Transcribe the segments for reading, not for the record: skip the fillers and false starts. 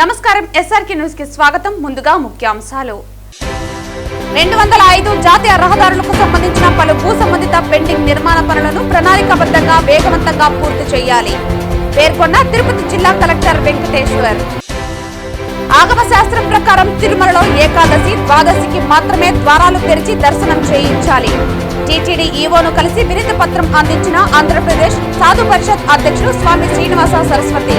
నమస్కారం SRK news కి స్వాగతం. ముందుగా ముఖ్యాంశాలు. 205 జాతీయ రహదారులకు సంబంధించిన పలు భూ సంబంధిత పెండింగ్ నిర్మాణ పనులను ప్రణాళికాబద్ధంగా వేగవంతంగా పూర్తి చేయాలి పేర్కొన్న తిరుపతి జిల్లా కలెక్టర్ వెంకటేశ్వర్. ఆగమ శాస్త్రం ప్రకారం తిరుమలలో ఏకాదశి ద్వాదశికి మాత్రమే ద్వారాలు తెరిచి దర్శనం చేయించాలి. టీటీడీ ఈవోను కలిసి వినతి పత్రం అందించిన ఆంధ్రప్రదేశ్ సాధు పరిషత్ అధ్యక్షుడు స్వామి శ్రీనివాస సరస్వతి.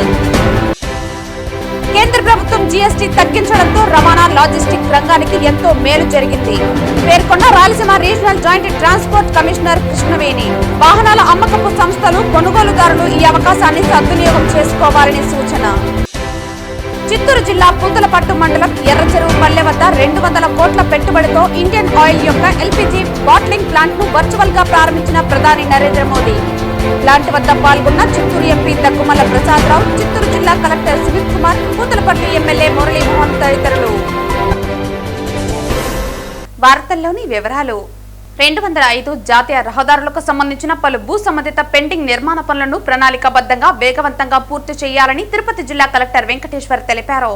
కేంద్ర ప్రభుత్వం జీఎస్టీ తగ్గించడంతో రవాణా లాజిస్టిక్ రంగానికి ఎంతో మేలు జరిగింది పేర్కొన్న Rayalaseema regional joint transport commissioner Krishnaveni. వాహనాల అమ్మకపు సంస్థలు కొనుగోలుదారులు ఈ అవకాశాన్ని సద్వినియోగం చేసుకోవాలని సూచన. చిత్తూరు జిల్లా పూతలపట్టు మండలం ఎర్రచెరువు పల్లె వద్ద 200 కోట్ల పెట్టుబడితో ఇండియన్ ఆయిల్ యొక్క ఎల్పీజీ బాట్లింగ్ ప్లాంట్ ను వర్చువల్ గా ప్రారంభించిన ప్రధాని నరేంద్ర మోదీ. ప్లాంట్ వద్ద పాల్గొన్న చిత్తూరు ఎంపీ దగ్గుమల్ల ప్రసాదరావు, చిత్తూరు జిల్లా కలెక్టర్ సుమిత్ కుమార్, పూతలపట్టు ఎమ్మెల్యే మురళీమోహన్ తదితరులు. వార్తల్లోని వివరాలు. 205 జాతీయ రహదారులకు సంబంధించిన పలు భూ సంబంధిత పెండింగ్ నిర్మాణ పనులను ప్రణాళికాబద్ధంగా వేగవంతంగా పూర్తి చేయాలని తిరుపతి జిల్లా కలెక్టర్ వెంకటేశ్వర్ తెలిపారు.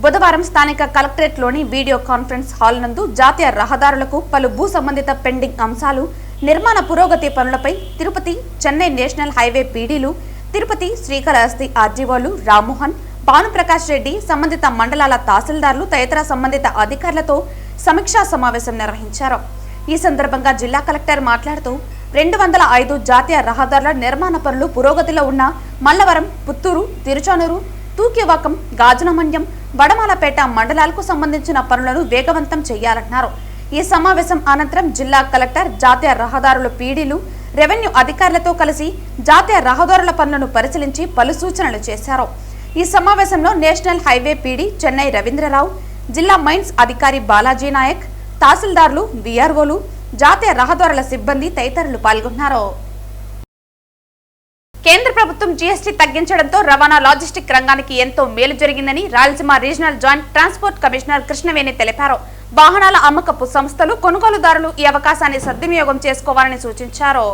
బుధవారం స్థానిక కలెక్టరేట్లోని వీడియో కాన్ఫరెన్స్ హాల్ నందు జాతీయ రహదారులకు పలు భూ సంబంధిత పెండింగ్ అంశాలు, నిర్మాణ పురోగతి పనులపై తిరుపతి చెన్నై నేషనల్ హైవే పీడీలు, తిరుపతి శ్రీకాళహస్తి ఆర్జీఓలు రామ్మోహన్, భానుప్రకాష్ రెడ్డి, సంబంధిత మండలాల తహసీల్దార్లు తదితర సంబంధిత అధికారులతో సమీక్షా సమావేశం నిర్వహించారు. ఈ సందర్భంగా జిల్లా కలెక్టర్ మాట్లాడుతూ 205 జాతీయ రహదారుల నిర్మాణ పనులు పురోగతిలో ఉన్న మల్లవరం, పుత్తూరు, తిరుచానూరు, తూకివాకం, గాజులమన్యం, వడమాలపేట మండలాలకు సంబంధించిన పనులను వేగవంతం చేయాలన్నారు. ఈ సమావేశం అనంతరం జిల్లా కలెక్టర్ జాతీయ రహదారుల పీడీలు, రెవెన్యూ అధికారులతో కలిసి జాతీయ రహదారుల పనులను పరిశీలించి పలు సూచనలు చేశారు. ఈ సమావేశంలో national highway PD Chennai Ravindra Rao, జిల్లా మైన్స్ అధికారి బాలాజీ నాయక్, తహసీల్దార్లు, వీఆర్ఓలు, జాతీయ రహదారుల సిబ్బంది తదితరులు పాల్గొన్నారు. కేంద్ర ప్రభుత్వం జీఎస్టీ తగ్గించడంతో రవాణా లాజిస్టిక్ రంగానికి ఎంతో మేలు జరిగిందని Rayalaseema regional joint transport commissioner Krishnaveni తెలిపారు. వాహనాల అమ్మకపు సంస్థలు, కొనుగోలుదారులు ఈ అవకాశాన్ని సద్వినియోగం చేసుకోవాలని సూచించారు.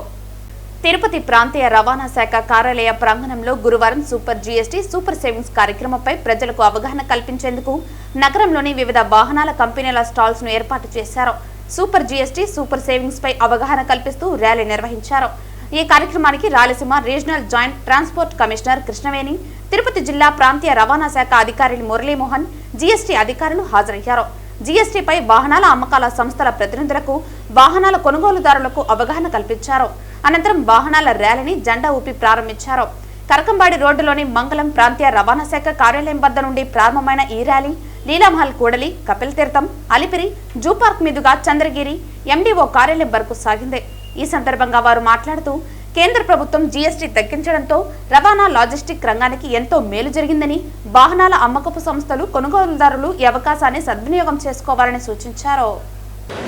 తిరుపతి ప్రాంతీయ రవాణా శాఖ కార్యాలయ ప్రాంగణంలో గురువారం సూపర్ జీఎస్టీ, సూపర్ సేవింగ్స్ కార్యక్రమంపై ప్రజలకు అవగాహన కల్పించేందుకు నగరంలోని వివిధ వాహనాల కంపెనీల స్టాల్స్ ను ఏర్పాటు చేశారు. సూపర్ జీఎస్టీ, సూపర్ సేవింగ్స్ పై అవగాహన కల్పిస్తూ ర్యాలీ నిర్వహించారు. ఈ కార్యక్రమానికి Rayalaseema regional joint transport commissioner Krishnaveni, Tirupati జిల్లా ప్రాంతీయ రవాణా శాఖ అధికారి మురళీమోహన్, జీఎస్టీ అధికారులు హాజరయ్యారు. జీఎస్టీపై వాహనాల అమ్మకాల సంస్థల ప్రతినిధులకు, వాహనాల కొనుగోలుదారులకు అవగాహన కల్పించారు. అనంతరం వాహనాల ర్యాలీని జెండా ఊపి ప్రారంభించారు. కరకంబాడి రోడ్డులోని మంగళం ప్రాంతీయ రవాణా శాఖ కార్యాలయం వద్ద నుండి ప్రారంభమైన ఈ ర్యాలీ లీలామహల్ కూడలి, కపిల్ తీర్థం, అలిపిరి, జూ పార్క్ మీదుగా చంద్రగిరి ఎండీఓ కార్యాలయం వరకు సాగింది. ఈ సందర్భంగా వారు మాట్లాడుతూ కేంద్ర ప్రభుత్వం జీఎస్టీ తగ్గించడంతో రవాణా లాజిస్టిక్ రంగానికి ఎంతో మేలు జరిగిందని, వాహనాల అమ్మకపు సంస్థలు, కొనుగోలుదారులు ఈ అవకాశాన్ని సద్వినియోగం చేసుకోవాలని సూచించారు.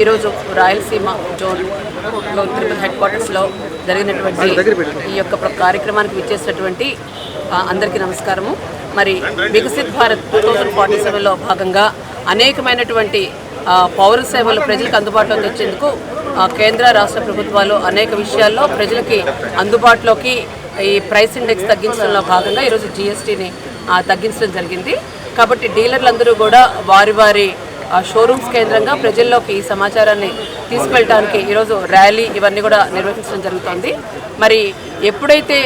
ఈరోజు రాయలసీమ జోన్లో తిరుపతి హెడ్ క్వార్టర్స్లో జరిగినటువంటి ఈ యొక్క కార్యక్రమానికి విచ్చేసినటువంటి అందరికీ నమస్కారము. మరి వికసిత్ భారత్ 2047లో భాగంగా అనేకమైనటువంటి పౌర సేవలు ప్రజలకు అందుబాటులోకి తెచ్చేందుకు కేంద్ర రాష్ట్ర ప్రభుత్వాలు అనేక విషయాల్లో ప్రజలకి అందుబాటులోకి ఈ ప్రైస్ ఇండెక్స్ తగ్గించడంలో భాగంగా ఈరోజు జీఎస్టీని తగ్గించడం జరిగింది. కాబట్టి డీలర్లందరూ కూడా వారి వారి షోరూమ్స్ కేంద్రంగా ప్రజల్లోకి ఈ సమాచారాన్ని తీసుకెళ్ళడానికి ఈరోజు ర్యాలీ ఇవన్నీ కూడా నిర్వహించడం జరుగుతుంది. మరి ఎప్పుడైతే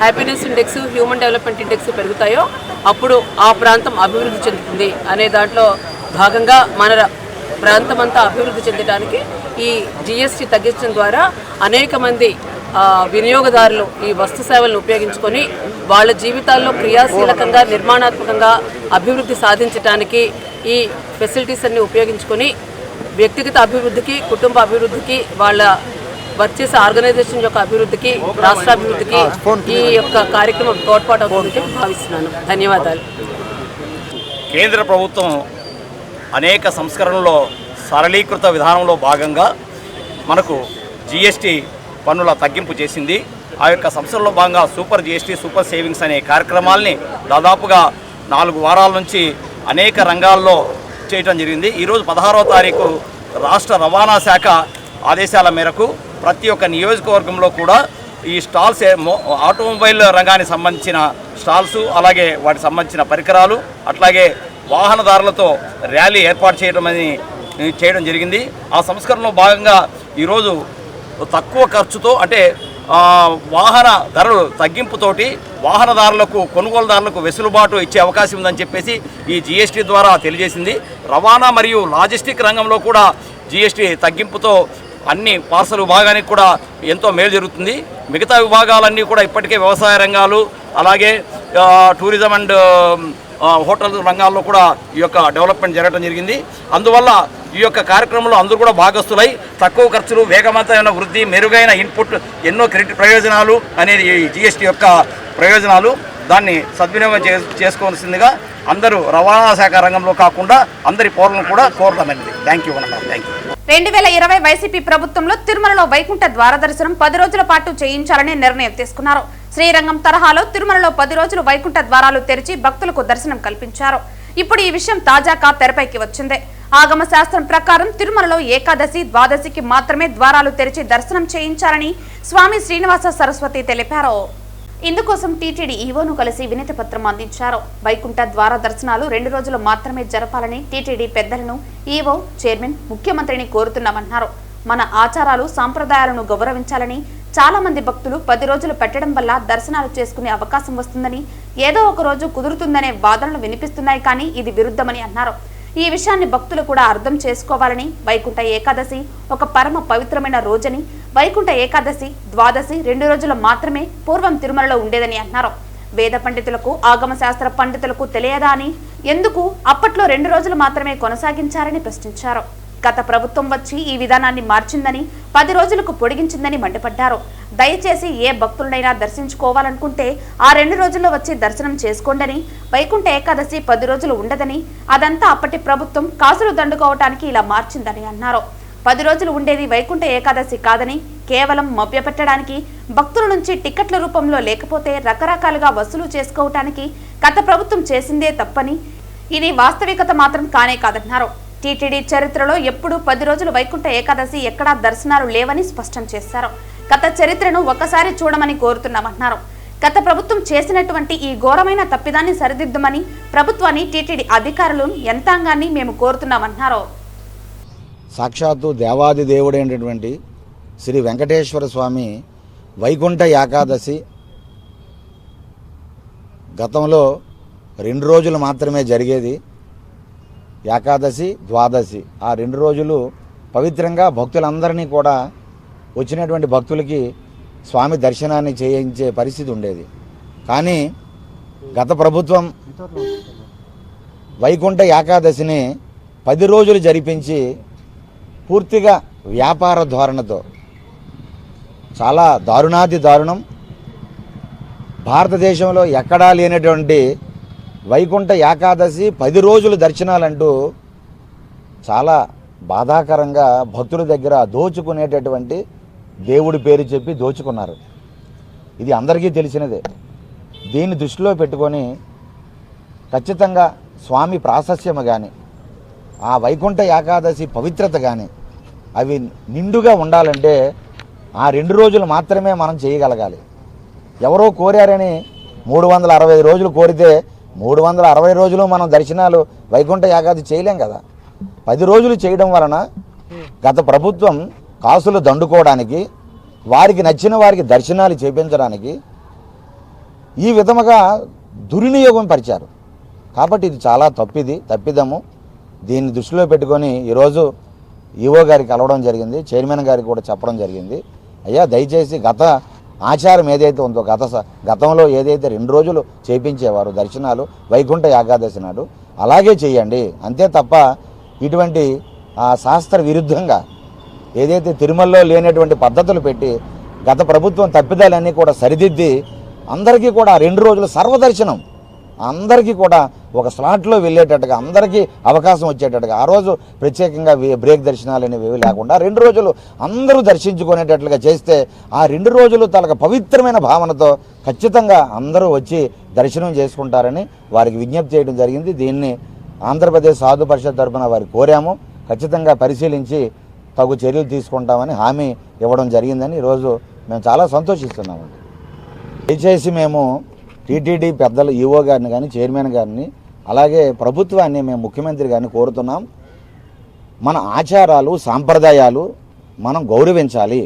happiness index, human development index పెరుగుతాయో అప్పుడు ఆ ప్రాంతం అభివృద్ధి చెందుతుంది అనే దాంట్లో భాగంగా మన ప్రాంతం అంతా అభివృద్ధి చెందడానికి ఈ జీఎస్టీ తగ్గించడం ద్వారా అనేక మంది వినియోగదారులు ఈ వస్తు సేవలను ఉపయోగించుకొని వాళ్ళ జీవితాల్లో క్రియాశీలకంగా, నిర్మాణాత్మకంగా అభివృద్ధి సాధించడానికి ఈ ఫెసిలిటీస్ అన్ని ఉపయోగించుకొని వ్యక్తిగత అభివృద్ధికి, కుటుంబ అభివృద్ధికి, వాళ్ళ వర్క్ చేసే ఆర్గనైజేషన్ యొక్క అభివృద్ధికి, రాష్ట్ర అభివృద్ధికి ఈ యొక్క కార్యక్రమం తోడ్పాటు అవుతుందని భావిస్తున్నాను. ధన్యవాదాలు. కేంద్ర ప్రభుత్వం అనేక సంస్కరణలో సరళీకృత విధానంలో భాగంగా మనకు జీఎస్టీ పన్నుల తగ్గింపు చేసింది. ఆ యొక్క సంస్థల్లో భాగంగా సూపర్ జీఎస్టీ, సూపర్ సేవింగ్స్ అనే కార్యక్రమాల్ని దాదాపుగా 4 వారాల నుంచి అనేక రంగాల్లో చేయటం జరిగింది. ఈరోజు 16వ తారీఖు రాష్ట్ర రవాణా శాఖ ఆదేశాల మేరకు ప్రతి ఒక్క నియోజకవర్గంలో కూడా ఈ స్టాల్స్ ఆటోమొబైల్ రంగానికి సంబంధించిన స్టాల్స్, అలాగే వాటికి సంబంధించిన పరికరాలు, అట్లాగే వాహనదారులతో ర్యాలీ ఏర్పాటు చేయడం జరిగింది. ఆ సంస్కరణలో భాగంగా ఈరోజు తక్కువ ఖర్చుతో అంటే వాహన ధరలు తగ్గింపుతోటి వాహనదారులకు, కొనుగోలుదారులకు వెసులుబాటు ఇచ్చే అవకాశం ఉందని చెప్పేసి ఈ జీఎస్టీ ద్వారా తెలియజేసింది. రవాణా మరియు లాజిస్టిక్ రంగంలో కూడా జీఎస్టీ తగ్గింపుతో అన్ని పార్సల్ విభాగానికి కూడా ఎంతో మేలు జరుగుతుంది. మిగతా విభాగాలన్నీ కూడా ఇప్పటికే వ్యవసాయ రంగాలు, అలాగే టూరిజం అండ్ హోటల్ రంగాల్లో కూడా ఈ యొక్క డెవలప్మెంట్ జరగడం జరిగింది. అందువల్ల ఈ యొక్క కార్యక్రమంలో అందరూ కూడా భాగస్తులై తక్కువ ఖర్చులు, వేగవంతమైన వృద్ధి, మెరుగైన ఇన్పుట్, ఎన్నో క్రెడిట్ ప్రయోజనాలు అనేది ఈ జీఎస్టీ యొక్క ప్రయోజనాలు. దాన్ని సద్వినియోగం చేసుకోవాల్సిందిగా అందరూ రవాణా శాఖ రంగంలో కాకుండా అందరి పౌరులను కూడా కోరడమైనది. Thank you. 2020 వైసీపీ ప్రభుత్వంలో తిరుమలలో వైకుంఠ ద్వార దర్శనం 10 రోజుల పాటు చేయించాలని నిర్ణయం తీసుకున్నారు. శ్రీరంగం తరహాలో తిరుమలలో 10 రోజులు వైకుంఠ ద్వారాలు తెరిచి భక్తులకు దర్శనం కల్పించారు. ఇప్పుడు ఈ విషయం తాజాగా తెరపైకి వచ్చింది. ఆగమ శాస్త్రం ప్రకారం తిరుమలలో ఏకాదశి, ద్వాదశికి మాత్రమే ద్వారాలు తెరిచి దర్శనం చేయించాలని స్వామి శ్రీనివాస సరస్వతి తెలిపారు. ఇందుకోసం టీటీడీ ఈవోను కలిసి వినతి పత్రం అందించారు. వైకుంఠ ద్వార దర్శనాలు 2 రోజులు మాత్రమే జరపాలని టీటీడీ పెద్దలను ఈవో, చైర్మన్, ముఖ్యమంత్రిని కోరుతున్నామన్నారు. మన ఆచారాలు, సాంప్రదాయాలను గౌరవించాలని, చాలా మంది భక్తులు 10 రోజులు పెట్టడం వల్ల దర్శనాలు చేసుకునే అవకాశం వస్తుందని, ఏదో ఒక రోజు కుదురుతుందనే వాదనలు వినిపిస్తున్నాయి. కానీ ఇది విరుద్ధమని అన్నారు. ఈ విషయాన్ని భక్తులు కూడా అర్థం చేసుకోవాలని, వైకుంఠ ఏకాదశి ఒక పరమ పవిత్రమైన రోజని, వైకుంఠ ఏకాదశి, ద్వాదశి 2 రోజులు మాత్రమే పూర్వం తిరుమలలో ఉండేదని అన్నారు. వేద పండితులకు, ఆగమ శాస్త్ర పండితులకు తెలియదా అని, ఎందుకు అప్పట్లో 2 రోజులు మాత్రమే కొనసాగించారని ప్రశ్నించారు. గత ప్రభుత్వం వచ్చి ఈ విధానాన్ని మార్చిందని, 10 రోజులకు పొడిగించిందని మండిపడ్డారు. దయచేసి ఏ భక్తులనైనా దర్శించుకోవాలనుకుంటే ఆ 2 రోజుల్లో వచ్చి దర్శనం చేసుకోండని, వైకుంఠ ఏకాదశి 10 రోజులు ఉండదని, అదంతా అప్పటి ప్రభుత్వం కాసులు దండుకోవటానికి ఇలా మార్చిందని అన్నారు. 10 రోజులు ఉండేది వైకుంఠ ఏకాదశి కాదని, కేవలం మభ్యపెట్టడానికి, భక్తుల నుంచి టికెట్ల రూపంలో లేకపోతే రకరకాలుగా వసూలు చేసుకోవటానికి గత ప్రభుత్వం చేసిందే తప్పని, ఇది వాస్తవికత మాత్రం కానే కాదన్నారు. టీటీడీ చరిత్రలో ఎప్పుడూ 10 రోజులు వైకుంఠ ఏకాదశి ఎక్కడా దర్శనాలు లేవని స్పష్టం చేశారు. గత చరిత్రను ఒకసారి చూడమని కోరుతున్నామన్నారు. గత ప్రభుత్వం చేసినటువంటి ఈ ఘోరమైన తప్పిదాన్ని సరిదిద్దమని ప్రభుత్వాన్ని, టీటీడీ అధికారులను, యంత్రాంగాన్ని మేము కోరుతున్నామన్నారు. సాక్షాత్తు దేవాది దేవుడైనటువంటి శ్రీ వెంకటేశ్వర స్వామి వైకుంఠ ఏకాదశి గతంలో 2 రోజులు మాత్రమే జరిగేది. ఏకాదశి, ద్వాదశి ఆ 2 రోజులు పవిత్రంగా భక్తులందరినీ కూడా, వచ్చినటువంటి భక్తులకి స్వామి దర్శనాన్ని చేయించే పరిస్థితి ఉండేది. కానీ గత ప్రభుత్వం వైకుంఠ ఏకాదశిని 10 రోజులు జరిపించి పూర్తిగా వ్యాపార ధోరణితో, చాలా దారుణాది దారుణం, భారతదేశంలో ఎక్కడా లేనటువంటి వైకుంఠ ఏకాదశి 10 రోజులు దర్శనాలంటూ చాలా బాధాకరంగా భక్తుల దగ్గర దోచుకునేటటువంటి దేవుడి పేరు చెప్పి దోచుకున్నారు. ఇది అందరికీ తెలిసినదే. దీన్ని దృష్టిలో పెట్టుకొని ఖచ్చితంగా స్వామి ప్రాశస్యము కానీ, ఆ వైకుంఠ ఏకాదశి పవిత్రత కానీ అవి నిండుగా ఉండాలంటే ఆ 2 రోజులు మాత్రమే మనం చేయగలగాలి. ఎవరో కోరారని 365 రోజులు కోరితే 360 రోజులు మనం దర్శనాలు వైకుంఠ ఏకాదశి చేయలేం కదా. 10 రోజులు చేయడం వలన గత ప్రభుత్వం కాసులు దండుకోవడానికి, వారికి నచ్చిన వారికి దర్శనాలు చేయించడానికి ఈ విధముగా దుర్వినియోగం పరిచారు. కాబట్టి ఇది చాలా తప్పిదము. దీన్ని దృష్టిలో పెట్టుకొని ఈరోజు ఈవో గారికి కలవడం జరిగింది, చైర్మన్ గారికి కూడా చెప్పడం జరిగింది. అయ్యా, దయచేసి గత ఆచారం ఏదైతే ఉందో, గతంలో ఏదైతే 2 రోజులు చేయించేవారు దర్శనాలు వైకుంఠ ఏకాదశి నాడు, అలాగే చేయండి. అంతే తప్ప ఇటువంటి శాస్త్ర విరుద్ధంగా ఏదైతే తిరుమలలో లేనటువంటి పద్ధతులు పెట్టి గత ప్రభుత్వం తప్పిదాలన్నీ కూడా సరిదిద్ది అందరికీ కూడా 2 రోజులు సర్వదర్శనం, అందరికీ కూడా ఒక స్లాట్లో వెళ్ళేటట్టుగా, అందరికీ అవకాశం వచ్చేటట్టుగా, ఆ రోజు ప్రత్యేకంగా బ్రేక్ దర్శనాలు అనేవి లేకుండా 2 రోజులు అందరూ దర్శించుకునేటట్లుగా చేస్తే ఆ 2 రోజులు తనకు పవిత్రమైన భావనతో ఖచ్చితంగా అందరూ వచ్చి దర్శనం చేసుకుంటారని వారికి విజ్ఞప్తి చేయడం జరిగింది. దీన్ని ఆంధ్రప్రదేశ్ సాధు పరిషత్ తరఫున వారికి కోరాము. ఖచ్చితంగా పరిశీలించి తగు చర్యలు తీసుకుంటామని హామీ ఇవ్వడం జరిగిందని ఈరోజు మేము చాలా సంతోషిస్తున్నామండి. దయచేసి మేము టీటీడీ పెద్దలు ఈఓ గారిని కానీ చైర్మన్ గారిని అలాగే ప్రభుత్వాన్ని మేము ముఖ్యమంత్రి గారిని కోరుతున్నాం. మన ఆచారాలు సాంప్రదాయాలు మనం గౌరవించాలి.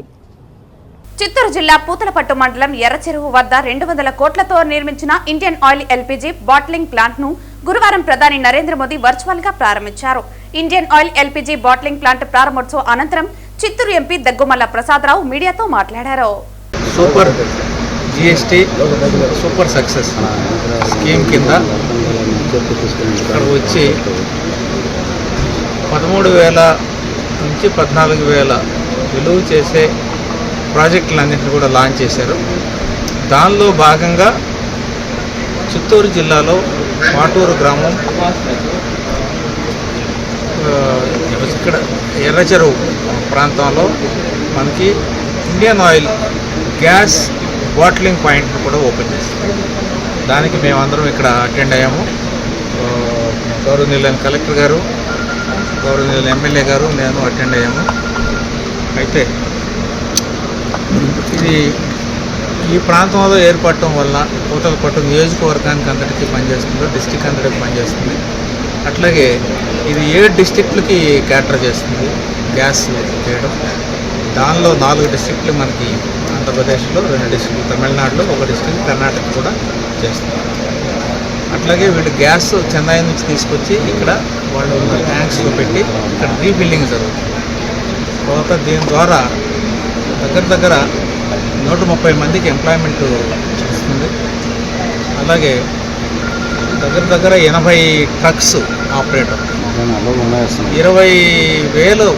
చిత్తూరు జిల్లా పూతలపట్టు మండలం ఎర్రచెరువు వద్ద 200 కోట్లతో నిర్మించిన Indian oil LPG bottling plant ను గురువారం ప్రధాని నరేంద్ర మోదీ వర్చువల్ గా ప్రారంభించారు. Indian oil LPG bottling plant ప్రారంభోత్సవం అనంతరం చిత్తూరు ఎంపీ దగ్గుమల్ల ప్రసాదరావు మీడియాతో మాట్లాడారు. Super GST super success scheme కింద ఇక్కడ వచ్చి 13,000 నుంచి 14,000 విలువ చేసే ప్రాజెక్టులన్నింటినీ కూడా లాంచ్ చేశారు. దానిలో భాగంగా చిత్తూరు జిల్లాలో పాటూరు గ్రామం ఇక్కడ ఎర్రచెరువు ప్రాంతంలో మనకి ఇండియన్ ఆయిల్ గ్యాస్ బాటిలింగ్ పాయింట్ను కూడా ఓపెన్ చేస్తాం. దానికి మేమందరం ఇక్కడ అటెండ్ అయ్యాము. గౌరవనీయులైన కలెక్టర్ గారు, గౌరవనీయులైన ఎమ్మెల్యే గారు, నేను అటెండ్ అయ్యాము. అయితే ఇది ఈ ప్రాంతంలో ఏర్పడటం వల్ల పూతలపట్టు నియోజకవర్గానికి అందరికీ పనిచేస్తుంది, డిస్టిక్ అందరికీ పనిచేస్తుంది. అట్లాగే ఇది 7 డిస్టిక్లకి క్యాటర్ చేస్తుంది గ్యాస్ చేయడం. దానిలో 4 డిస్టిక్లు మనకి ఆంధ్రప్రదేశ్లో, 2 డిస్టిక్లు తమిళనాడులో, 1 డిస్టిక్ కర్ణాటక కూడా చేస్తుంది. అట్లాగే వీళ్ళు గ్యాస్ చెన్నై నుంచి తీసుకొచ్చి ఇక్కడ వాళ్ళు ఉన్న ట్యాంక్స్లో పెట్టి ఇక్కడ రీఫిల్లింగ్ జరుగుతుంది. తర్వాత దీని ద్వారా దగ్గర 130 మందికి ఎంప్లాయ్మెంట్ వస్తుంది. అలాగే దగ్గర 80 ట్రక్స్ ఆపరేటర్, 20,000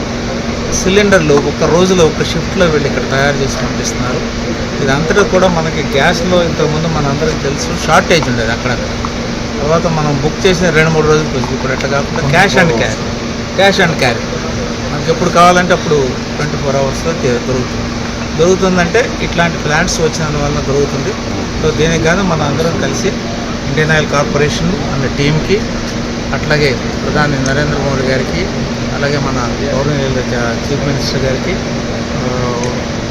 సిలిండర్లు ఒక రోజులో ఒక షిఫ్ట్లో వీళ్ళు ఇక్కడ తయారు చేసి పంపిస్తున్నారు. ఇదంతటా కూడా మనకి గ్యాస్లో ఇంతకుముందు మనందరికీ తెలుసు షార్టేజ్ ఉండేది అక్కడ. తర్వాత మనం బుక్ చేసిన 2-3 రోజులకు వచ్చింది. ఇప్పుడు అట్లా కాకుండా క్యాష్ అండ్ క్యారీ మనకి ఎప్పుడు కావాలంటే అప్పుడు 24 అవర్స్లో దొరుకుతుందంటే ఇట్లాంటి ప్లాంట్స్ వచ్చినందువల్ల దొరుకుతుంది. సో దీనికి కానీ మన అందరం కలిసి ఇండియన్ ఆయిల్ కార్పొరేషన్ అనే టీంకి, అట్లాగే ప్రధాని నరేంద్ర మోడీ గారికి, అలాగే మన గవర్నమెంట్ చీఫ్ మినిస్టర్ గారికి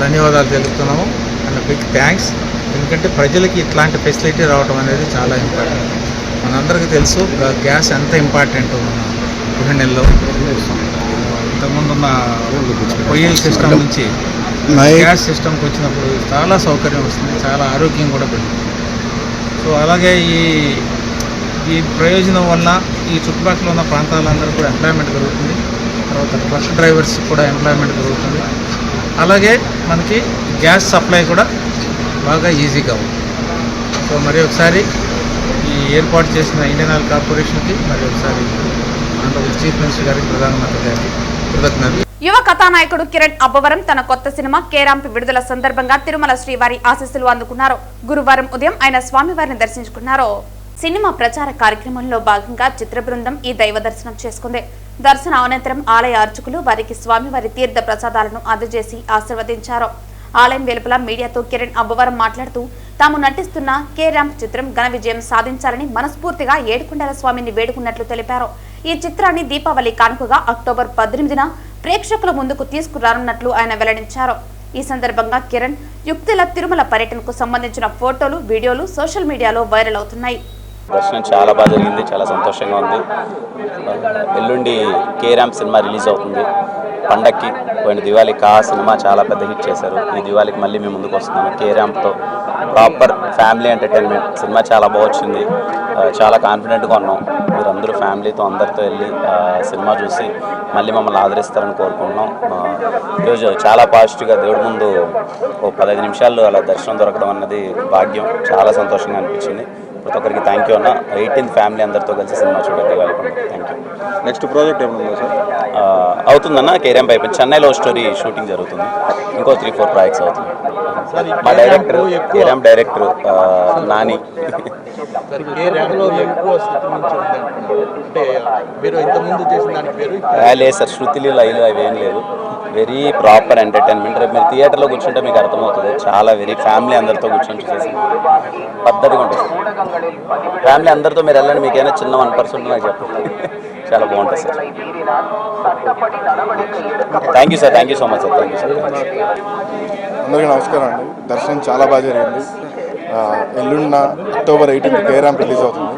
ధన్యవాదాలు తెలుపుతున్నాము. And big thanks. ఎందుకంటే ప్రజలకి ఇట్లాంటి ఫెసిలిటీ రావడం అనేది చాలా ఇంపార్టెంట్. మనందరికీ తెలుసు గ్యాస్ ఎంత ఇంపార్టెంట్ మన గృహిణుల్లో. ఇంతకుముందున్న పొయ్యిల సిస్టమ్ నుంచి గ్యాస్ సిస్టమ్కి వచ్చినప్పుడు చాలా సౌకర్యం వస్తుంది, చాలా ఆరోగ్యం కూడా పెరుగుతుంది. సో అలాగే ఈ ప్రయోజనం వల్ల ఈ చుట్టుపక్కల ఉన్న ప్రాంతాలందరూ కూడా ఎంప్లాయ్మెంట్ పెరుగుతుంది. తర్వాత బస్ డ్రైవర్స్ కూడా ఎంప్లాయ్మెంట్ పెరుగుతుంది. అలాగే మనకి గ్యాస్ సప్లై కూడా బాగా ఈజీగా ఉంది. సో మరి ఒకసారి ఈ ఏర్పాటు చేసిన ఇండియన్ ఆయిల్ కార్పొరేషన్కి మరి ఒకసారి ఆంధ్రప్రదేశ్ చీఫ్ మినిస్టర్ గారికి, ప్రధానమంత్రి గారికి కృతజ్ఞతలు. యువ కథానాయకుడు కిరణ్ అబ్బవరం తన కొత్త సినిమా కేరాంప్ విడుదల సందర్భంగా తిరుమల శ్రీవారి ఆశీస్సులు అందుకున్నారు. గురువారం ఉదయం ఆయన స్వామివారిని దర్శించుకున్నారు. సినిమా ప్రచార కార్యక్రమంలో భాగంగా చిత్ర బృందం ఈ దైవ దర్శనం చేసుకుంది. దర్శన అనంతరం ఆలయ అర్చకులు వారికి స్వామివారి తీర్థ ప్రసాదాలను అందజేసి ఆశీర్వదించారు. ఆలయం వెలుపల మీడియాతో కిరణ్ అబ్బవరం మాట్లాడుతూ తాము నటిస్తున్న కేరాంప్ చిత్రం ఘన విజయం సాధించాలని మనస్ఫూర్తిగా ఏడుకొండల స్వామిని వేడుకున్నట్లు తెలిపారు. ఈ చిత్రాన్ని దీపావళి కానుకగా అక్టోబర్ 18న ప్రేక్షకుల ముందుకు తీసుకురానున్నట్లు ఆయన వెల్లడించారు. ఈ సందర్భంగా కిరణ్ యుక్తుల తిరుమల పర్యటనకు సంబంధించిన ఫోటోలు, వీడియోలు సోషల్ మీడియాలో వైరల్ అవుతున్నాయి. దర్శనం చాలా బాగా జరిగింది, చాలా సంతోషంగా ఉంది. ఎల్లుండి కేరాంప్ సినిమా రిలీజ్ అవుతుంది. పండక్కి పోయిన దివాళీకి ఆ సినిమా చాలా పెద్ద హిట్ చేశారు. ఈ దివాళీకి మళ్ళీ మేము ముందుకు వస్తున్నాము కేరాంప్తో. ప్రాపర్ ఫ్యామిలీ ఎంటర్టైన్మెంట్ సినిమా చాలా బాగా వచ్చింది. చాలా కాన్ఫిడెంట్గా ఉన్నాం. మీరందరూ ఫ్యామిలీతో అందరితో వెళ్ళి సినిమా చూసి మళ్ళీ మమ్మల్ని ఆదరిస్తారని కోరుకుంటున్నాం. ఈరోజు చాలా పాజిటివ్గా దేవుడి ముందు ఓ 15 నిమిషాలు అలా దర్శనం దొరకడం అన్నది భాగ్యం. చాలా సంతోషంగా అనిపించింది. ప్రతి ఒక్కరికి థ్యాంక్ యూ అన్న. 18th ఫ్యామిలీ అందరితో కలిసి సినిమా చూడండి. Thank you. నెక్స్ట్ ప్రాజెక్ట్ ఏమన్నా సార్ అవుతుందన్న? కేరాంప్ అయిపోయింది. చెన్నైలో స్టోరీ షూటింగ్ జరుగుతుంది. ఇంకో 3-4 ప్రాజెక్ట్స్ అవుతుంది. మా డైరెక్టర్ కేరాంప్ డైరెక్టర్ నాని. లేదు సార్, శృతిలు లైలు అవి ఏం లేదు. Very proper entertainment. రేపు మీరు థియేటర్లో కూర్చుంటే మీకు అర్థమవుతుంది. చాలా వెరీ ఫ్యామిలీ అందరితో కూర్చొని చూసేసి పద్ధతిగా ఉంటుంది. ఫ్యామిలీ అందరితో మీరు వెళ్ళండి. మీకు ఏమైనా చిన్న 1% నాకు చెప్పండి. చాలా బాగుంటుంది sir. Thank you sir. Thank you so much sir. Thank you sir. అందరికీ నమస్కారం అండి. దర్శనం చాలా బాగా జరిగింది. ఎల్లుండిన అక్టోబర్ 18 కే ర్యాంప్ రిలీజ్ అవుతుంది.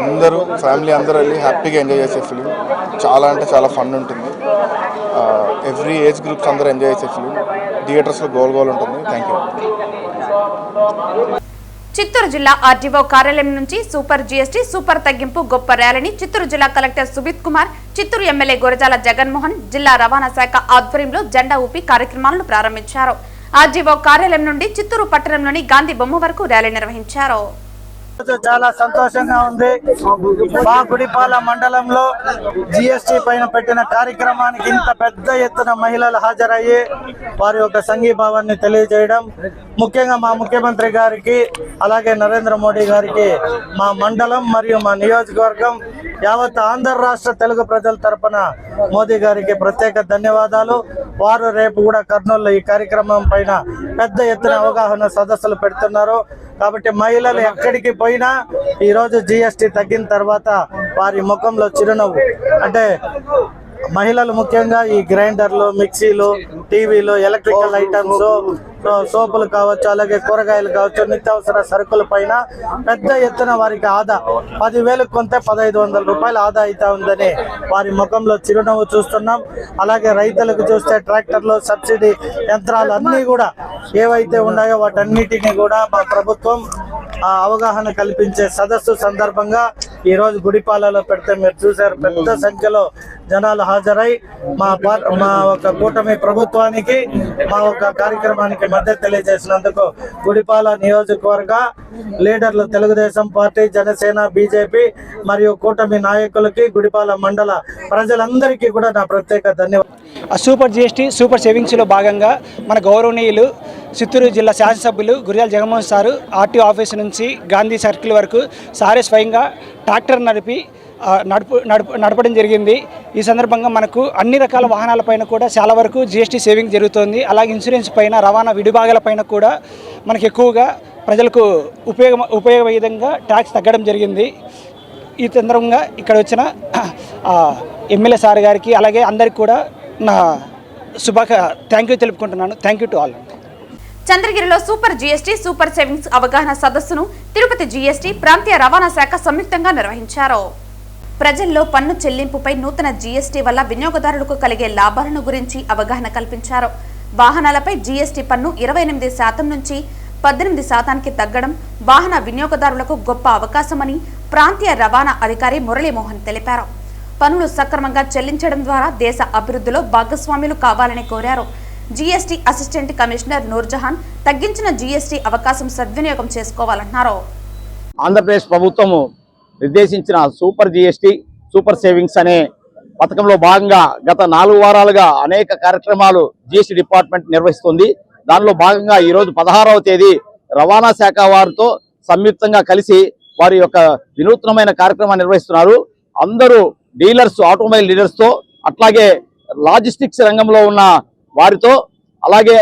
అందరూ ఫ్యామిలీ అందరూ వెళ్ళి హ్యాపీగా ఎంజాయ్ చేసే ఫిలిం. చాలా అంటే చాలా ఫన్ ఉంటుంది. ఎవ్రీ ఏజ్ గ్రూప్స్ అందరూ ఎంజాయ్ చేసే ఫిలిం. థియేటర్స్లో గోల్ ఉంటుంది. Thank you. చిత్తూరు జిల్లా ఆర్డీఓ కార్యాలయం నుంచి సూపర్ జీఎస్టీ సూపర్ తగ్గింపు గొప్ప ర్యాలీని చిత్తూరు జిల్లా కలెక్టర్ సుబిత్ కుమార్, చిత్తూరు ఎమ్మెల్యే గురజాల జగన్మోహన్, జిల్లా రవాణా శాఖ ఆధ్వర్యంలో జెండా ఊపి కార్యక్రమాలను ప్రారంభించారు. ఆర్డీఓ కార్యాలయం నుండి చిత్తూరు పట్టణంలోని గాంధీ బొమ్మ వరకు ర్యాలీ నిర్వహించారు. చాలా సంతోషంగా ఉంది. మా గుడిపాల మండలంలో జిఎస్టీ పైన పెట్టిన కార్యక్రమానికి ఇంత పెద్ద ఎత్తున మహిళలు హాజరయ్యి వారి యొక్క సంఘీభావాన్ని తెలియజేయడం, ముఖ్యంగా మా ముఖ్యమంత్రి గారికి అలాగే నరేంద్ర మోడీ గారికి మా మండలం మరియు మా నియోజకవర్గం యావత్ ఆంధ్ర రాష్ట్ర తెలుగు ప్రజల తరపున మోదీ గారికి ప్రత్యేక ధన్యవాదాలు. వారు రేపు కూడా కర్నూలులో ఈ కార్యక్రమం పైన పెద్ద ఎత్తున అవగాహన సదస్సులు పెడుతున్నారు. కాబట్టి మహిళలు ఎక్కడికి పోయినా ఈరోజు జిఎస్టీ తగ్గిన తర్వాత వారి ముఖంలో చిరునవ్వు, అంటే మహిళలు ముఖ్యంగా ఈ గ్రైండర్లు, మిక్సీలు, టీవీలు, ఎలక్ట్రికల్ ఐటమ్స్, సోపులు కావచ్చు, అలాగే కూరగాయలు కావచ్చు, నిత్యావసర సరుకుల పైన పెద్ద ఎత్తున వారికి ఆదా 10,000 కొంటే 1,500 రూపాయలు ఆదా అవుతా ఉందని వారి ముఖంలో చిరునవ్వు చూస్తున్నాం. అలాగే రైతులకు చూస్తే ట్రాక్టర్లు, సబ్సిడీ యంత్రాలు అన్నీ కూడా ఏవైతే ఉన్నాయో వాటన్నిటిని కూడా మా ప్రభుత్వం అవగాహన కల్పించే సదస్సు సందర్భంగా ఈరోజు గుడిపాలలో పెడితే మీరు చూశారు, పెద్ద సంఖ్యలో జనాలు హాజరై మా ఒక కూటమి ప్రభుత్వానికి, మా ఒక కార్యక్రమానికి మద్దతు తెలియజేసినందుకు గుడిపాల నియోజకవర్గ లీడర్లు, తెలుగుదేశం పార్టీ, జనసేన, బీజేపీ మరియు కూటమి నాయకులకి, గుడిపాల మండల ప్రజలందరికీ కూడా నా ప్రత్యేక ధన్యవాదాలు. సూపర్ జీఎస్టీ సూపర్ సేవింగ్స్లో భాగంగా మన గౌరవనీయులు చిత్తూరు జిల్లా శాసనసభ్యులు Gurajala Jaganmohan sir RTO office నుంచి గాంధీ సర్కిల్ వరకు సారే స్వయంగా ట్రాక్టర్ నడపడం జరిగింది. ఈ సందర్భంగా మనకు అన్ని రకాల వాహనాలపైన కూడా చాలా వరకు జీఎస్టీ సేవింగ్ జరుగుతుంది. అలాగే ఇన్సూరెన్స్ పైన, రవాణా విడిభాగాల పైన కూడా మనకు ఎక్కువగా ప్రజలకు ఉపయోగ విధంగా ట్యాక్స్ తగ్గడం జరిగింది. ఈ సందర్భంగా ఇక్కడ వచ్చిన ఎమ్మెల్యే సార్ గారికి అలాగే అందరికి కూడా నా థ్యాంక్ యూ తెలుపుకుంటున్నాను. Thank you to all. చంద్రగిరిలో సూపర్ జీఎస్టీ సూపర్ సేవింగ్స్ అవగాహన సదస్సును తిరుపతి జీఎస్టీ ప్రాంతీయ రవాణా శాఖ సంయుక్తంగా నిర్వహించారు. ప్రజల్లో పన్ను చెల్లింపుపై నూతన జీఎస్టీ వల్ల వినియోగదారులకు కలిగే లాభాలను గురించి అవగాహన కల్పించారు. వాహనాలపై జీఎస్టీ పన్ను 28% నుంచి 18% తగ్గడం వాహన వినియోగదారులకు గొప్ప అవకాశమని ప్రాంతీయ రవాణా అధికారి మురళీమోహన్ తెలిపారు. పన్నులు సక్రమంగా చెల్లించడం ద్వారా దేశ అభివృద్ధిలో భాగస్వాములు కావాలని కోరారు. జీఎస్టీ అసిస్టెంట్ కమిషనర్ నూర్జహాన్ తగ్గించిన జీఎస్టీ అవకాశం సద్వినియోగం చేసుకోవాలన్నారు. ఆంధ్రప్రదేశ్ ప్రభుత్వము నిర్దేశించిన సూపర్ జీఎస్టీ సూపర్ సేవింగ్స్ అనే పథకంలో భాగంగా గత 4 వారాలుగా అనేక కార్యక్రమాలు జీఎస్టీ డిపార్ట్మెంట్ నిర్వహిస్తుంది. దానిలో భాగంగా ఈరోజు 16వ తేదీ రవాణా శాఖ వారితో సంయుక్తంగా కలిసి వారి యొక్క వినూత్నమైన కార్యక్రమాన్ని నిర్వహిస్తున్నారు. అందరూ డీలర్స్, ఆటోమొబైల్ డీలర్స్తో, అట్లాగే లాజిస్టిక్స్ రంగంలో ఉన్న వారితో, అలాగే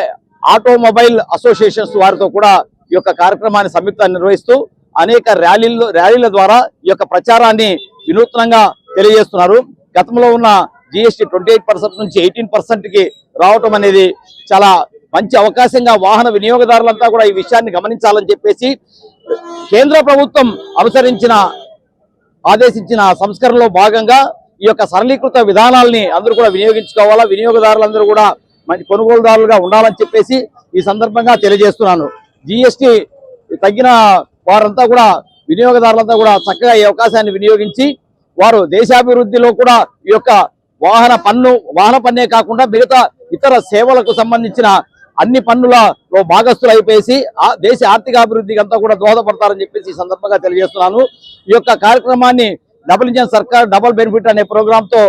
ఆటోమొబైల్ అసోసియేషన్స్ వారితో కూడా ఈ యొక్క కార్యక్రమాన్ని సంయుక్తంగా నిర్వహిస్తూ అనేక ర్యాలీల ద్వారా ఈ యొక్క ప్రచారాన్ని వినూత్నంగా తెలియజేస్తున్నారు. గతంలో ఉన్న జీఎస్టీ 28% నుంచి 18%కి రావటం అనేది చాలా మంచి అవకాశంగా వాహన వినియోగదారులంతా కూడా ఈ విషయాన్ని గమనించాలని చెప్పేసి కేంద్ర ప్రభుత్వం ఆదేశించిన సంస్కరణలో భాగంగా ఈ యొక్క సరళీకృత విధానాలని అందరూ కూడా వినియోగించుకోవాలా, వినియోగదారులందరూ కూడా మంచి కొనుగోలుదారులుగా ఉండాలని చెప్పేసి ఈ సందర్భంగా తెలియజేస్తున్నాను. జీఎస్టీ తగ్గిన వారంతా కూడా, వినియోగదారులంతా కూడా చక్కగా ఈ అవకాశాన్ని వినియోగించి వారు దేశాభివృద్ధిలో కూడా ఈ యొక్క వాహన పన్నే కాకుండా మిగతా ఇతర సేవలకు సంబంధించిన అన్ని పన్నులలో భాగస్తులు అయిపోయి దేశ ఆర్థికాభివృద్ధికి అంతా కూడా దోహదపడతారని చెప్పేసి ఈ సందర్భంగా తెలియజేస్తున్నాను. ఈ యొక్క కార్యక్రమాన్ని డబుల్ ఇంజన్ సర్కార్ డబుల్ బెనిఫిట్ అనే ప్రోగ్రాంతో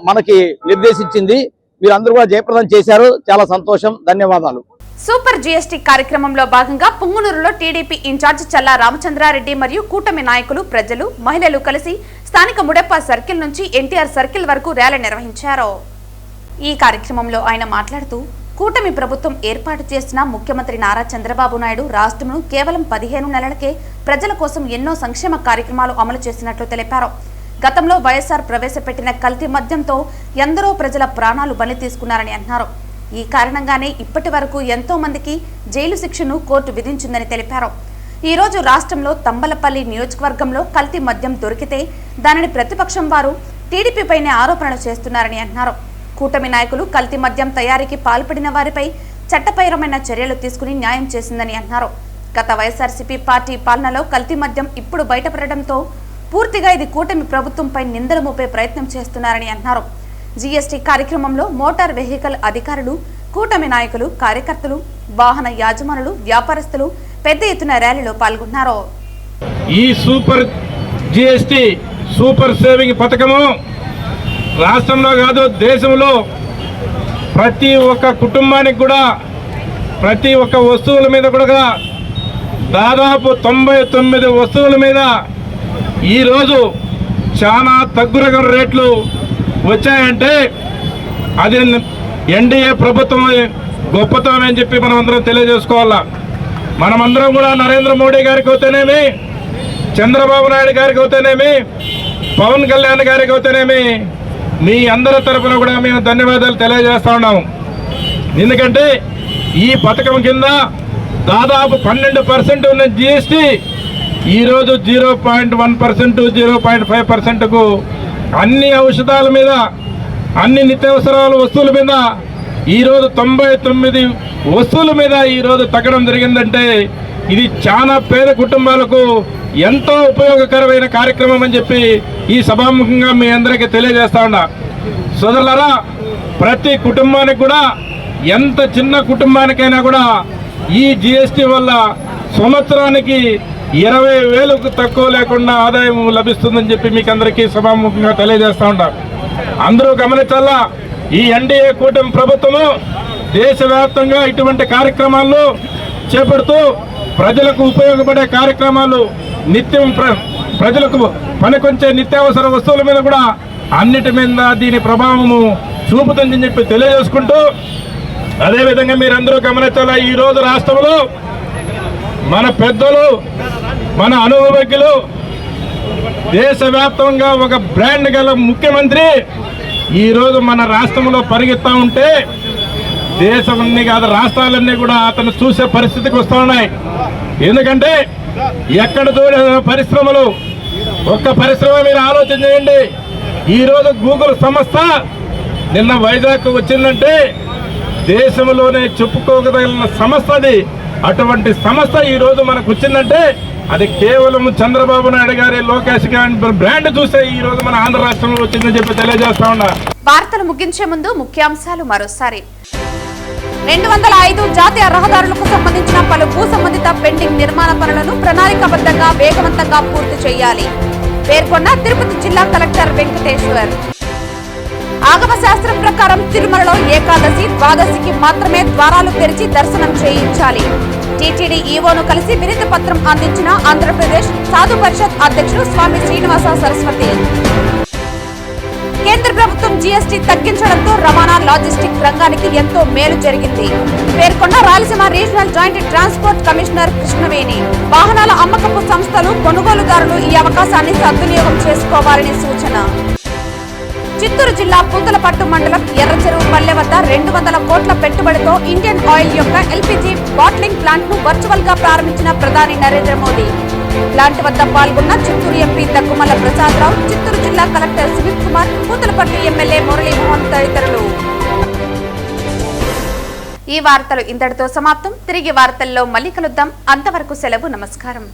మనకి నిర్దేశించింది. మీరందరూ కూడా జయప్రదం చేశారు. చాలా సంతోషం. ధన్యవాదాలు. సూపర్ జీఎస్టీ కార్యక్రమంలో భాగంగా పుంగునూరులో టీడీపీ ఇన్ఛార్జ్ చల్లా రామచంద్రారెడ్డి మరియు కూటమి నాయకులు, ప్రజలు, మహిళలు కలిసి స్థానిక ముడప్ప సర్కిల్ నుంచి ఎన్టీఆర్ సర్కిల్ వరకు ర్యాలీ నిర్వహించారు. ఈ కార్యక్రమంలో ఆయన మాట్లాడుతూ కూటమి ప్రభుత్వం ఏర్పాటు చేసిన ముఖ్యమంత్రి నారా చంద్రబాబు నాయుడు రాష్ట్రంను కేవలం 15 నెలలకే ప్రజల కోసం ఎన్నో సంక్షేమ కార్యక్రమాలు అమలు చేసినట్లు తెలిపారు. గతంలో వైఎస్ఆర్ ప్రవేశపెట్టిన కల్తీ మద్యంతో ఎందరో ప్రజల ప్రాణాలు బలి తీసుకున్నారని అన్నారు. ఈ కారణంగానే ఇప్పటి వరకు ఎంతో మందికి జైలు శిక్షను కోర్టు విధించిందని తెలిపారు. ఈ రోజు రాష్ట్రంలో తంబలపల్లి నియోజకవర్గంలో కల్తీ మద్యం దొరికితే దానిని ప్రతిపక్షం వారు టీడీపీపైనే ఆరోపణలు చేస్తున్నారని అన్నారు. కూటమి నాయకులు కల్తీ మద్యం తయారీకి పాల్పడిన వారిపై చట్టపరమైన చర్యలు తీసుకుని న్యాయం చేసిందని అన్నారు. గత వైఎస్ఆర్సీపీ పార్టీ పాలనలో కల్తీ మద్యం ఇప్పుడు బయటపడడంతో పూర్తిగా ఇది కూటమి ప్రభుత్వంపై నిందలు మోపే ప్రయత్నం చేస్తున్నారని అన్నారు. జీఎస్టీ కార్యక్రమంలో మోటార్ వెహికల్ అధికారులు, కూటమి నాయకులు, కార్యకర్తలు, వాహన యాజమానులు, వ్యాపారస్తులు పెద్ద ఎత్తున ర్యాలీలో పాల్గొన్నారు. ఈ సూపర్ జీఎస్టీ సూపర్ సేవింగ్ పథకము రాష్ట్రంలో కాదు దేశంలో ప్రతి ఒక్క కుటుంబానికి కూడా ప్రతి ఒక్క వస్తువుల మీద కూడా దాదాపు 99 వస్తువుల మీద ఈరోజు చాలా తగ్గురకం రేట్లు వచ్చాయంటే అది ఎన్డీఏ ప్రభుత్వం గొప్పతనం అని చెప్పి మనం అందరం తెలియజేసుకోవాలా. మనమందరం కూడా నరేంద్ర మోడీ గారికి అవుతేనేమి, చంద్రబాబు నాయుడు గారికి అవుతేనేమి, పవన్ కళ్యాణ్ గారికి అవుతేనేమి మీ అందరి తరఫున కూడా మేము ధన్యవాదాలు తెలియజేస్తా ఉన్నాము. ఎందుకంటే ఈ పథకం కింద దాదాపు 12% ఉన్న జిఎస్టీ ఈరోజు 0.1%, 0.5%కు అన్ని ఔషధాల మీద, అన్ని నిత్యావసరాల వస్తువుల మీద ఈరోజు 99 వస్తువుల మీద ఈరోజు తగ్గడం జరిగిందంటే ఇది చాలా పేద కుటుంబాలకు ఎంతో ఉపయోగకరమైన కార్యక్రమం అని చెప్పి ఈ సభాముఖంగా మీ అందరికీ తెలియజేస్తా ఉన్నా. సోదరులారా, ప్రతి కుటుంబానికి కూడా, ఎంత చిన్న కుటుంబానికైనా కూడా ఈ జిఎస్టీ వల్ల సంవత్సరానికి 20,000కు తక్కువ లేకుండా ఆదాయం లభిస్తుందని చెప్పి మీకు అందరికీ సభాముఖంగా తెలియజేస్తా ఉంటా. అందరూ గమనించాలా, ఈ ఎన్డీఏ కూటమి ప్రభుత్వము దేశవ్యాప్తంగా ఇటువంటి కార్యక్రమాలు చేపడుతూ ప్రజలకు ఉపయోగపడే కార్యక్రమాలు, నిత్యం ప్రజలకు పనికొంచే నిత్యావసర వస్తువుల మీద కూడా అన్నిటి మీద దీని ప్రభావము చూపుతుందని చెప్పి తెలియజేసుకుంటూ, అదేవిధంగా మీరందరూ గమనించాలా, ఈరోజు రాష్ట్రంలో మన పెద్దలు, మన అనుభవజ్ఞులు, దేశవ్యాప్తంగా ఒక బ్రాండ్ గల ముఖ్యమంత్రి ఈరోజు మన రాష్ట్రంలో పరిగెత్తా ఉంటే దేశమన్నీ కాదు రాష్ట్రాలన్నీ కూడా అతను చూసే పరిస్థితికి వస్తూ ఉన్నాయి. ఎందుకంటే ఎక్కడ చూడ పరిశ్రమలు, ఒక్క పరిశ్రమ మీరు ఆలోచన చేయండి. ఈరోజు గూగుల్ సంస్థ నిన్న వైజాగ్ వచ్చిందంటే దేశంలోనే చెప్పుకోగలిగిన సంస్థ అది. అటువంటి సంస్థ ఈరోజు మనకు వచ్చిందంటే అది కేవలం చంద్రబాబు నాయుడు గారి, లోకేష్ గారి బ్రాండ్ చూసే ఈ రోజు మన ఆంధ్ర రాష్ట్రంలో వచ్చిందని చెప్పి తెలియజేస్తా ఉన్నా. వార్తలు ముగించే ముందు ముఖ్యాంశాలు మరోసారి. 205 జాతీయ రహదారులకు సంబంధించిన పలు భూ సంబంధిత పెండింగ్ నిర్మాణ పనులను ప్రణాళికాబద్ధంగా వేగవంతంగా పూర్తి చేయాలి పేర్కొన్న తిరుపతి జిల్లా కలెక్టర్ వెంకటేశ్వర్. ఆగమ శాస్త్రం ప్రకారం తిరుమలలో ఏకాదశి, ద్వాదశికి మాత్రమే ద్వారాలు తెరిచి దర్శనం చేయించాలి. టీటీడీ ఈవోను కలిసి వినతి పత్రం అందించిన ఆంధ్రప్రదేశ్ సాధు పరిషత్ అధ్యక్షుడు స్వామి శ్రీనివాస సరస్వతి. కేంద్ర ప్రభుత్వం జీఎస్టీ తగ్గించడంతో రవాణా లాజిస్టిక్ రంగానికి ఎంతో మేలు జరిగింది పేర్కొన్న Rayalaseema regional joint transport commissioner Krishnaveni. వాహనాల అమ్మకపు సంస్థలు, కొనుగోలుదారులు ఈ అవకాశాన్ని సద్వినియోగం చేసుకోవాలని సూచన. చిత్తూరు జిల్లా పూతలపట్టు మండలం ఎర్రచెరువు పల్లె వద్ద 200 కోట్ల పెట్టుబడితో ఇండియన్ ఆయిల్ యొక్క ఎల్పీజీ బాట్లింగ్ ప్లాంట్ ను వర్చువల్ గా ప్రారంభించిన ప్రధాని నరేంద్ర మోదీ. ప్లాంట్ వద్ద పాల్గొన్న చిత్తూరు ఎంపీ దగ్గుమల్ల ప్రసాదరావు, చిత్తూరు జిల్లా కలెక్టర్ సుమిత్ కుమార్, పూతలపట్టు ఎమ్మెల్యే మురళీమోహన్ తదితరులు. ఈ వార్తలు ఇంతటితో సమాప్తం. తిరిగి వార్తల్లో మళ్ళీ కలుద్దాం. అంతవరకు సెలవు. నమస్కారం.